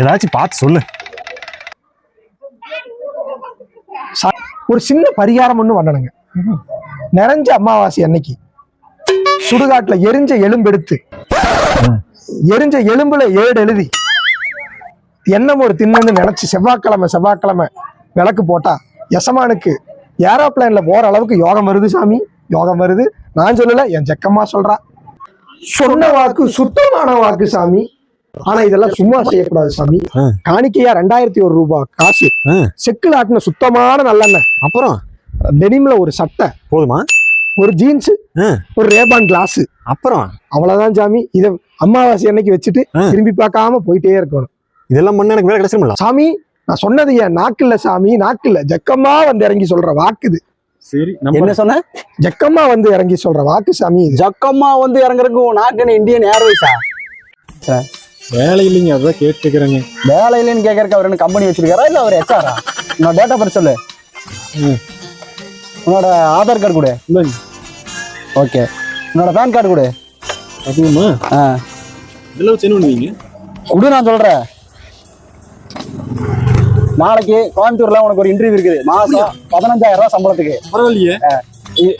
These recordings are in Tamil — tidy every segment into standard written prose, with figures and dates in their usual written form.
ஏதாச்சும் பார்த்து சொல்லு. ஒரு சின்ன பரிகாரம் ஒண்ணு பண்ணணுங்க. நிறைஞ்ச அமாவாசை அன்னைக்கு சுடுகாட்டுல எரிஞ்ச எலும்பெடுத்து எரிஞ்ச எலும்புல 7 எழுதி எண்ணம் ஒரு தின்னு நினைச்சு செவ்வாய்க்கிழமை விளக்கு போட்டா எசமானுக்கு ஏரோப்ளைன்ல போற அளவுக்கு யோகம் வருது சாமி, யோகம் வருது. நான் சொல்லல, என் ஜக்கம்மா சொல்றா. சொன்ன வாக்கு சுத்தமான வாக்கு சாமி. ஆனா இதெல்லாம் சும்மா செய்யக்கூடாது சாமி. காணிக்கையா 2001 ரூபாய் காசு, செக்குல ஆட்டின சுத்தமான நல்லெண்ணெய், அப்புறம் டெனிம்ல ஒரு சட்டை போதுமா, ஒரு ஜீன்ஸ், ஒரு ரேபான் கிளாஸ், அப்புறம் அவ்வளவுதான் சாமி. இத அமாவாசை அன்னைக்கு வச்சுட்டு திரும்பி பார்க்காம போயிட்டே இருக்கணும். இதெல்லாம் பண்ண எனக்கு வேலை கிடைச்சிருமில்ல சாமி. நான் சொன்னது என் நாக்குல சாமி, நாக்குல. ஜக்கம்மா வந்து இறங்கி சொல்ற வாக்குது. சரி, என்ன சொன்ன? ஜக்கம்மா வந்து இறங்கி சொல்ற வாக்கு சாமி. ஜக்கம்மா வந்து இறங்குறதுக்கு நாக்கு இந்தியன் ஏர்வேஸா? வேலை இல்லைங்க, அதான் கேட்டுக்கிறேங்க. வேலை இல்லைன்னு கேட்கறக்கு அவர் என்ன கம்பெனி வச்சிருக்காரா இல்ல அவர் ஹெச்ஆரா? உன்னோட டேட்டா பத்தி சொல்லு. உன்னோட ஆதார் கார்டு கொடு. ஓகே. உன்னோட பேன் கார்டு கொடு. அதுவுமா? இதெல்லாம் சென்ட் பண்ணுவீங்க? குடு, நான் சொல்றேன். நாளைக்கு கோயம்புத்தூர்ல உனக்கு ஒரு இன்டர்வியூ இருக்குது. மாசம் 15,000 ரூபாய் சம்பளத்துக்கு. பரவாயில்லையே.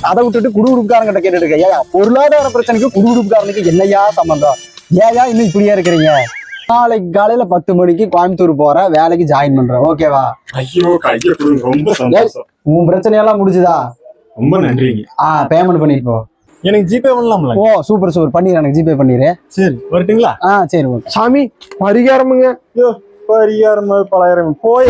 அதை விட்டுட்டு குடுகுடுப்புக்காரங்கிட்ட கேட்டுட்டு இருக்க. ஏயா பொருளாதார பிரச்சனைக்கு குடுகுடுப்புக்காரனுக்கு என்னையா சம்பந்தம்? ஏயா இன்னும் இப்படியே இருக்கிறீங்க? நாளைக்கு காலையில 10 மணிக்கு கோயம்புத்தூர் போற, வேலைக்கு ஜாயின் பண்ற. ஓகேவா? ஐயோ, கையை கொடுங்க. ரொம்ப சந்தோஷம். உன் பிரச்சனையெல்லாம் முடிஞ்சுதா? ரொம்ப நன்றிங்க. பேமெண்ட் பண்ணிட்டு போ. எனக்கு ஜிபே பண்ணலாம்ல? ஓ சூப்பர் பண்ணிடு. எனக்கு ஜிபே பண்ணிடு. சரி, வரட்டுங்களா? சரி ஓகே சாமி. பரிகாரமுங்க. பரிகாரம் பலாயிரம் போய்